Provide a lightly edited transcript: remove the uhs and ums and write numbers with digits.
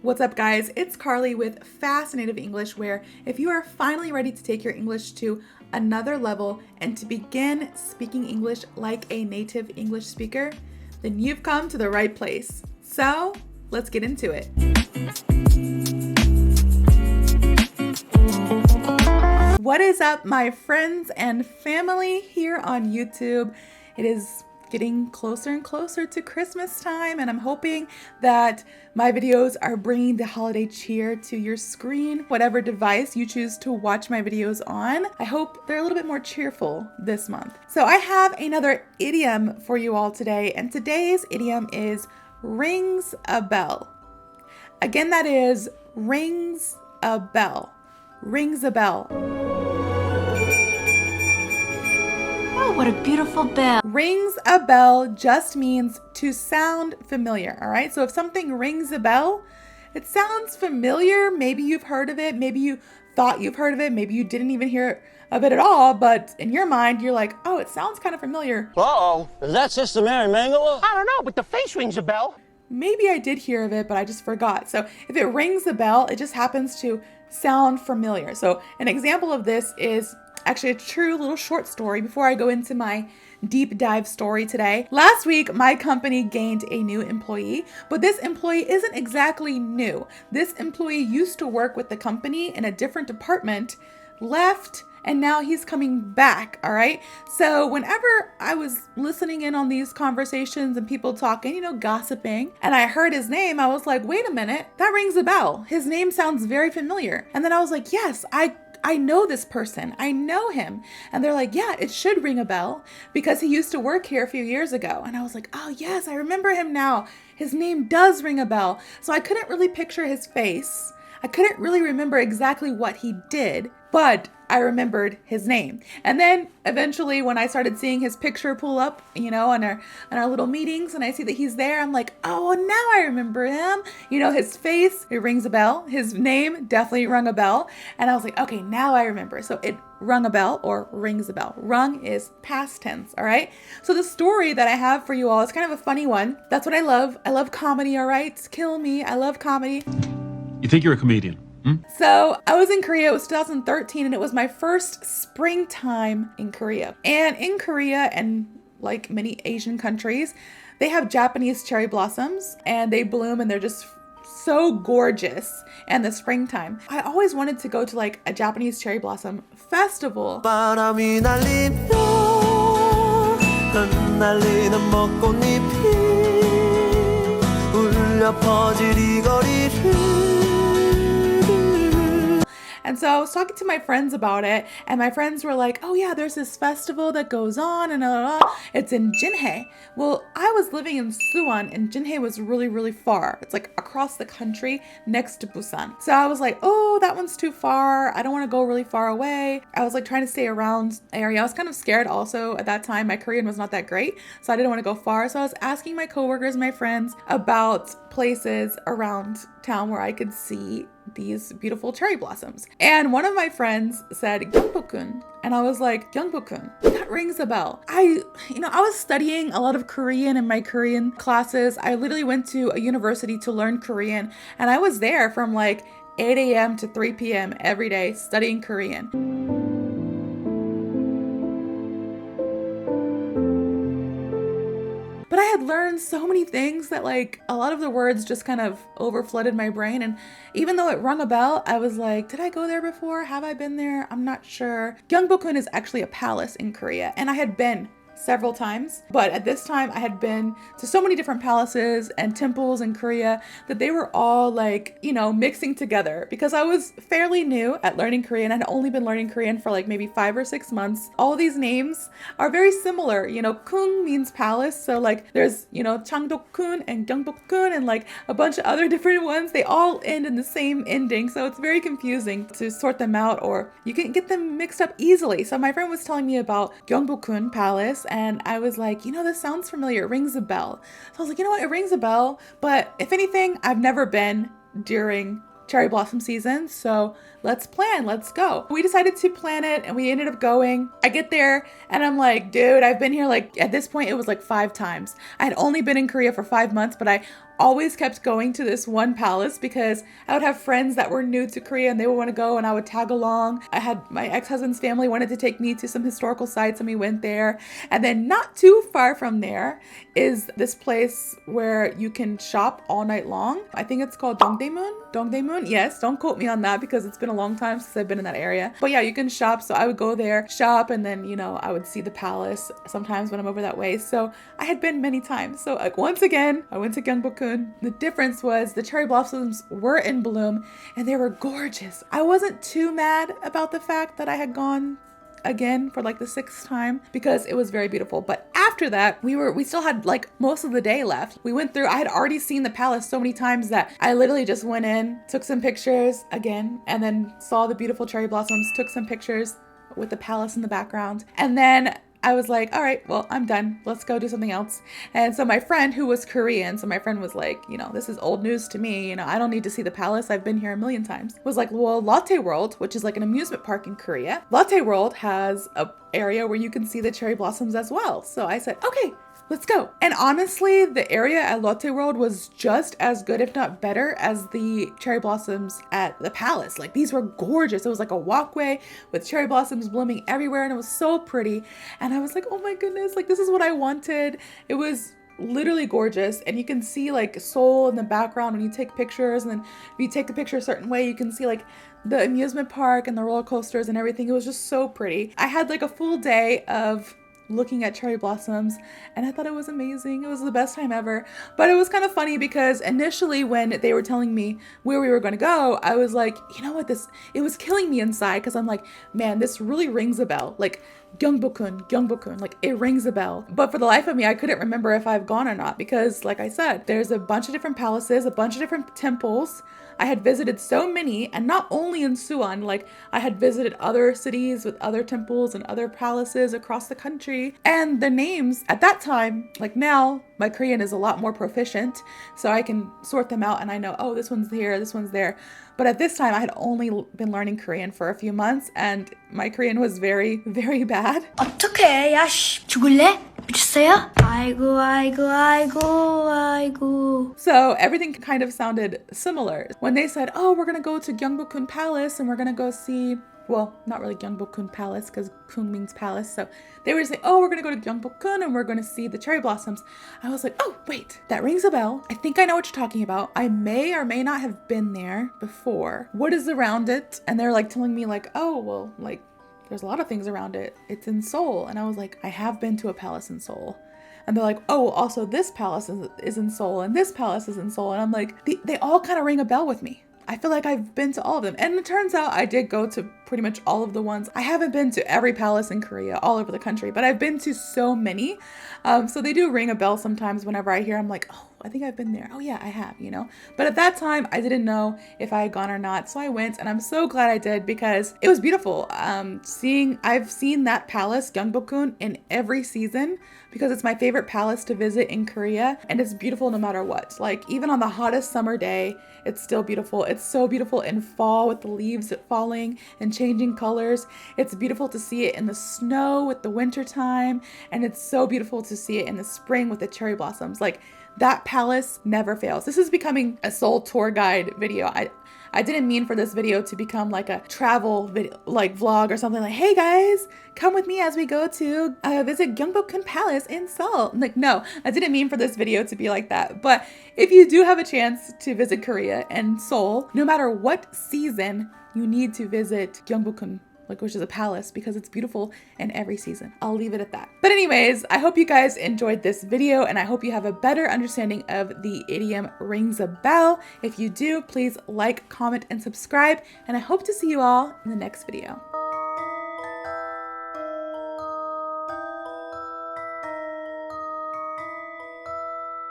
What's up, guys? It's Carly with FasciNATIVE English, where if you are finally ready to take your English to another level and to begin speaking English like a native English speaker, then you've come to the right place. So let's get into it. What is up, my friends and family here on YouTube? It is getting closer and closer to Christmas time, and I'm hoping that my videos are bringing the holiday cheer to your screen, whatever device you choose to watch my videos on. I hope they're a little bit more cheerful this month. So I have another idiom for you all today, and today's idiom is rings a bell. Again, that is rings a bell. Rings a bell. Oh, what a beautiful bell. Rings a bell just means to sound familiar, all right? So if something rings a bell, it sounds familiar. Maybe you've heard of it. Maybe you thought you've heard of it. Maybe you didn't even hear of it at all, but in your mind, you're like, oh, it sounds kind of familiar. Uh-oh, is that Sister Mary Mangala? I don't know, but the face rings a bell. Maybe I did hear of it, but I just forgot. So if it rings a bell, it just happens to sound familiar. So an example of this is actually a true little short story before I go into my deep dive story today. Last week, my company gained a new employee, but this employee isn't exactly new. This employee used to work with the company in a different department, left, and now he's coming back, all right? So whenever I was listening in on these conversations and people talking, gossiping, and I heard his name, I was like, wait a minute, that rings a bell. His name sounds very familiar. And then I was like, yes, I know this person. I know him. And they're like, yeah, it should ring a bell because he used to work here a few years ago. And I was like, oh yes, I remember him now. His name does ring a bell. So I couldn't really picture his face. I couldn't really remember exactly what he did, but I remembered his name. And then eventually when I started seeing his picture pull up, on our little meetings, and I see that he's there, I'm like, oh, now I remember him. His face, it rings a bell. His name definitely rung a bell. And I was like, okay, now I remember. So it rung a bell or rings a bell. Rung is past tense, all right? So the story that I have for you all is kind of a funny one. That's what I love. I love comedy, all right? Kill me. I love comedy. You think you're a comedian? So I was in Korea, it was 2013, and it was my first springtime in Korea. And in Korea, and like many Asian countries, they have Japanese cherry blossoms and they bloom and they're just so gorgeous in the springtime. I always wanted to go to like a Japanese cherry blossom festival. 바람이 날리며 흩날리는 벚꽃잎이 울려 퍼질 이 거리를. And so I was talking to my friends about it, and my friends were like, oh yeah, there's this festival that goes on, and it's in Jinhae. Well, I was living in Suwon, and Jinhae was really, really far. It's like across the country next to Busan. So I was like, oh, that one's too far. I don't want to go really far away. I was like trying to stay around the area. I was kind of scared also at that time. My Korean was not that great, so I didn't want to go far. So I was asking my coworkers, my friends, about places around town where I could see these beautiful cherry blossoms. And one of my friends said Gyeongbokgun, and I was like, Gyeongbokgun, that rings a bell. I was studying a lot of Korean in my Korean classes. I literally went to a university to learn Korean, and I was there from like 8 a.m. to 3 p.m. every day studying Korean. But I had learned so many things that like a lot of the words just kind of overflooded my brain. And even though it rung a bell, I was like, did I go there before? Have I been there? I'm not sure. Gyeongbokgun is actually a palace in Korea, and I had been several times, but at this time I had been to so many different palaces and temples in Korea that they were all like, mixing together because I was fairly new at learning Korean. I'd only been learning Korean for like maybe 5 or 6 months. All these names are very similar. Kung means palace, so like there's, Changdok-kun and Gyeongbokgun and like a bunch of other different ones. They all end in the same ending, so it's very confusing to sort them out, or you can get them mixed up easily. So my friend was telling me about Gyeongbokgun Palace, and I was like, this sounds familiar. It rings a bell. So I was like, what? It rings a bell. But if anything, I've never been during cherry blossom season. So let's plan. Let's go. We decided to plan it and we ended up going. I get there and I'm like, dude, I've been here like at this point, it was like 5 times. I had only been in Korea for 5 months, but I always kept going to this one palace because I would have friends that were new to Korea and they would want to go and I would tag along. I had my ex-husband's family wanted to take me to some historical sites and we went there. And then not too far from there is this place where you can shop all night long. I think it's called Dongdaemun. Yes, don't quote me on that because it's been a long time since I've been in that area. But yeah, you can shop. So I would go there, shop, and then, you know, I would see the palace sometimes when I'm over that way. So I had been many times. So like, once again, I went to Gyeongbokgun. The difference was the cherry blossoms were in bloom and they were gorgeous. I wasn't too mad about the fact that I had gone again for like the 6th time because it was very beautiful. But after that, we still had like most of the day left. We went through, I had already seen the palace so many times that I literally just went in, took some pictures again, and then saw the beautiful cherry blossoms, took some pictures with the palace in the background. And then I was like, all right, well, I'm done. Let's go do something else. And so my friend who was Korean, so my friend was like, you know, this is old news to me. You know, I don't need to see the palace. I've been here a million times. Was like, well, Lotte World, which is like an amusement park in Korea. Lotte World has a area where you can see the cherry blossoms as well. So I said, okay, let's go. And honestly, the area at Lotte World was just as good, if not better, as the cherry blossoms at the palace. Like, these were gorgeous. It was like a walkway with cherry blossoms blooming everywhere, and it was so pretty. And I was like, oh my goodness, like, this is what I wanted. It was literally gorgeous, and you can see like Seoul in the background when you take pictures, and then if you take a picture a certain way, you can see like the amusement park and the roller coasters and everything. It was just so pretty. I had like a full day of looking at cherry blossoms and I thought it was amazing. It was the best time ever. But it was kind of funny because initially when they were telling me where we were going to go, I was like, you know what, it was killing me inside because I'm like, man, this really rings a bell. Like Gyeongbokgun, like it rings a bell. But for the life of me, I couldn't remember if I've gone or not because like I said, there's a bunch of different palaces, a bunch of different temples. I had visited so many, and not only in Suwon, like I had visited other cities with other temples and other palaces across the country. And the names at that time, like now, my Korean is a lot more proficient, so I can sort them out and I know, oh, this one's here, this one's there. But at this time, I had only been learning Korean for a few months, and my Korean was very, very bad. 어떡해, 야, 씨, 죽을래? 미쳤어요? 아이고. So everything kind of sounded similar. When they said, oh, we're gonna go to Gyeongbokgun Palace and we're gonna go see, well, not really Gyeongbokgun Palace because Kun means palace. So they were saying, oh, we're gonna go to Gyeongbokgun and we're gonna see the cherry blossoms. I was like, oh, wait, that rings a bell. I think I know what you're talking about. I may or may not have been there before. What is around it? And they're like telling me like, oh, well, like there's a lot of things around it. It's in Seoul. And I was like, I have been to a palace in Seoul. And they're like, oh, also this palace is in Seoul and this palace is in Seoul. And I'm like, they all kind of ring a bell with me. I feel like I've been to all of them. And it turns out I did go to pretty much all of the ones. I haven't been to every palace in Korea all over the country, but I've been to so many. So they do ring a bell sometimes whenever I hear, I'm like, oh, I think I've been there. Oh yeah, I have, you know. But at that time, I didn't know if I had gone or not. So I went and I'm so glad I did because it was beautiful. I've seen that palace, Gyeongbokgun, in every season because it's my favorite palace to visit in Korea. And it's beautiful no matter what. Like even on the hottest summer day, it's still beautiful. It's so beautiful in fall with the leaves falling and changing colors. It's beautiful to see it in the snow with the winter time. And it's so beautiful to see it in the spring with the cherry blossoms. Like that palace never fails. This is becoming a Seoul tour guide video. I didn't mean for this video to become like a travel video, like vlog or something like, hey guys, come with me as we go to visit Gyeongbokgun Palace in Seoul. Like, no, I didn't mean for this video to be like that. But if you do have a chance to visit Korea and Seoul, no matter what season, you need to visit Gyeongbokgun, which is a palace, because it's beautiful in every season. I'll leave it at that. But anyways, I hope you guys enjoyed this video and I hope you have a better understanding of the idiom rings a bell. If you do, please like, comment, and subscribe, and I hope to see you all in the next video.